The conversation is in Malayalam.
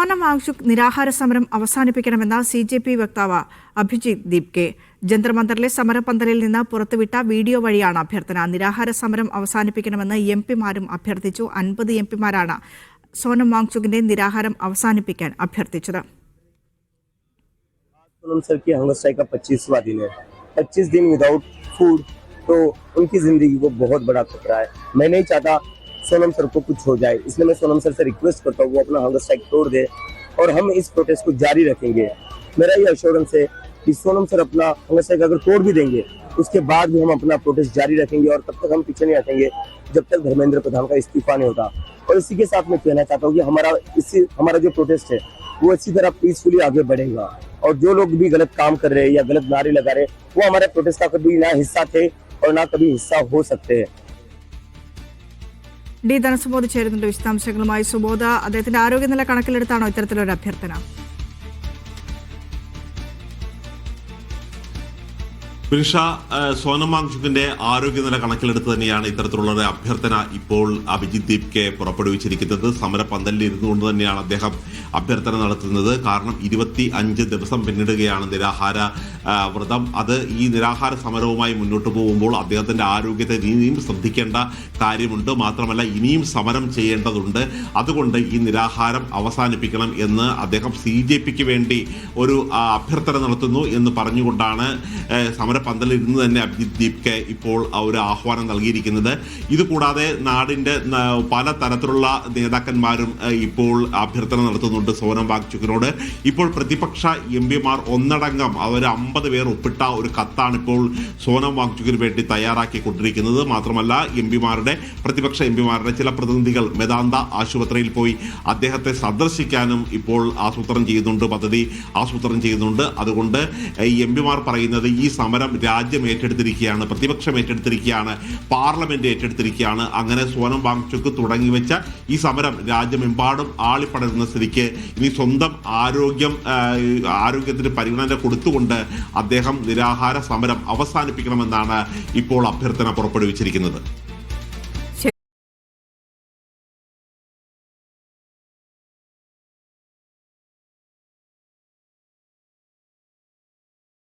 സോനം വാങ്ചുക് നിരാഹാര സമരം അവസാനിപ്പിക്കണമെന്ന CJP വക്താവ് അഭിജിത് ദീപ്കെ ജന്തർ മന്ദറിലെ സമരപന്തലിൽ നിന്ന് പുറത്തുവിട്ട വീഡിയോ വഴിയാണ് അഭ്യർത്ഥന. നിരാഹാര സമരം അവസാനിപ്പിക്കണമെന്ന് MP-മാരും അഭ്യർത്ഥിച്ചു. 50 MP-മാരാണ് സോനം വാങ്ചുകിന്റെ നിരാഹാരം അവസാനിപ്പിക്കാൻ അഭ്യർത്ഥിച്ചത്. सोनम सर की हंगर स्ट्राइक का 25वां दिन है. 25 दिन विदाउट फूड, तो उनकी जिंदगी को बहुत बड़ा खतरा है. मैं नहीं चाहता सोनम सर को कुछ हो जाए, इसलिए मैं सोनम सर से रिक्वेस्ट करता हूँ वो अपना हंगर स्ट्राइक तोड़ दे और हम इस प्रोटेस्ट को जारी रखेंगे. मेरा ये एश्योरेंस है कि सोनम सर अपना हंगर स्ट्राइक अगर तोड़ भी देंगे उसके बाद भी हम अपना प्रोटेस्ट जारी रखेंगे और तब तक हम पीछे नहीं हटेंगे जब तक धर्मेंद्र प्रधान का इस्तीफा नहीं होता. और इसी के साथ मैं कहना चाहता हूँ कि हमारा जो प्रोटेस्ट है वो अच्छी तरह पीसफुली आगे बढ़ेगा और जो लोग भी गलत काम कर रहे हैं या गलत नारे लगा रहे हैं वो हमारे प्रोटेस्ट का कभी ना हिस्सा थे और ना कभी हिस्सा हो सकते हैं. ഡി ധനസുബോധ് ചേരുന്നുണ്ട് വിശദാംശങ്ങളുമായി. സുബോധ, അദ്ദേഹത്തിന്റെ ആരോഗ്യനില കണക്കിലെടുത്താണോ ഇത്തരത്തിലൊരു അഭ്യർത്ഥന? പിൻഷ, സോനം വാങ്ചുകിന്റെ ആരോഗ്യനില കണക്കിലെടുത്ത് തന്നെയാണ് ഇത്തരത്തിലുള്ള ഒരു അഭ്യർത്ഥന ഇപ്പോൾ അഭിജിത് ദീപ്കെ പുറപ്പെടുവിച്ചിരിക്കുന്നത്. സമരപന്തലിൽ ഇരുന്നുകൊണ്ട് തന്നെയാണ് അദ്ദേഹം അഭ്യർത്ഥന നടത്തുന്നത്. കാരണം 25 ദിവസം പിന്നിടുകയാണ് നിരാഹാര വ്രതം. അത് ഈ നിരാഹാര സമരവുമായി മുന്നോട്ട് പോകുമ്പോൾ അദ്ദേഹത്തിന്റെ ആരോഗ്യത്തെ ഇനിയും ശ്രദ്ധിക്കേണ്ട കാര്യമുണ്ട്. മാത്രമല്ല ഇനിയും സമരം ചെയ്യേണ്ടതുണ്ട്. അതുകൊണ്ട് ഈ നിരാഹാരം അവസാനിപ്പിക്കണം എന്ന് അദ്ദേഹം CJPക്ക് വേണ്ടി ഒരു അഭ്യർത്ഥന നടത്തുന്നു എന്ന് പറഞ്ഞുകൊണ്ടാണ് പന്തലിൽ ഇരുന്ന് തന്നെ അഭിജിത് ദീപ്കെ ഇപ്പോൾ ഒരു ആഹ്വാനം നൽകിയിരിക്കുന്നത്. ഇതുകൂടാതെ നാടിന്റെ പല തരത്തിലുള്ള നേതാക്കന്മാരും ഇപ്പോൾ അഭ്യർത്ഥന നടത്തുന്നുണ്ട് സോനം വാങ്ചുകിനോട്. ഇപ്പോൾ പ്രതിപക്ഷ MP-മാർ ഒന്നടങ്കം അവർ 50 പേർ ഒപ്പിട്ട ഒരു കത്താണ് ഇപ്പോൾ സോനം വാങ്ചുകിന് വേണ്ടി തയ്യാറാക്കിക്കൊണ്ടിരിക്കുന്നത്. മാത്രമല്ല പ്രതിപക്ഷ MP-മാരുടെ ചില പ്രതിനിധികൾ മെദാന്ത ആശുപത്രിയിൽ പോയി അദ്ദേഹത്തെ സന്ദർശിക്കാനും ഇപ്പോൾ പദ്ധതി ആസൂത്രണം ചെയ്യുന്നുണ്ട്. അതുകൊണ്ട് MP-മാർ പറയുന്നത് ഈ സമരം രാജ്യം ഏറ്റെടുത്തിരിക്കുകയാണ്, പ്രതിപക്ഷം ഏറ്റെടുത്തിരിക്കുകയാണ്, പാർലമെന്റ് ഏറ്റെടുത്തിരിക്കുകയാണ്. അങ്ങനെ സോനം വാങ്ചുക് തുടങ്ങിവെച്ച ഈ സമരം രാജ്യമെമ്പാടും ആളിപ്പടരുന്ന സ്ഥിതിക്ക് ഇനി സ്വന്തം ആരോഗ്യത്തിന് പരിഗണന കൊടുത്തുകൊണ്ട് അദ്ദേഹം നിരാഹാര സമരം അവസാനിപ്പിക്കണമെന്നാണ് ഇപ്പോൾ അഭ്യർത്ഥന പുറപ്പെടുവിച്ചിരിക്കുന്നത്.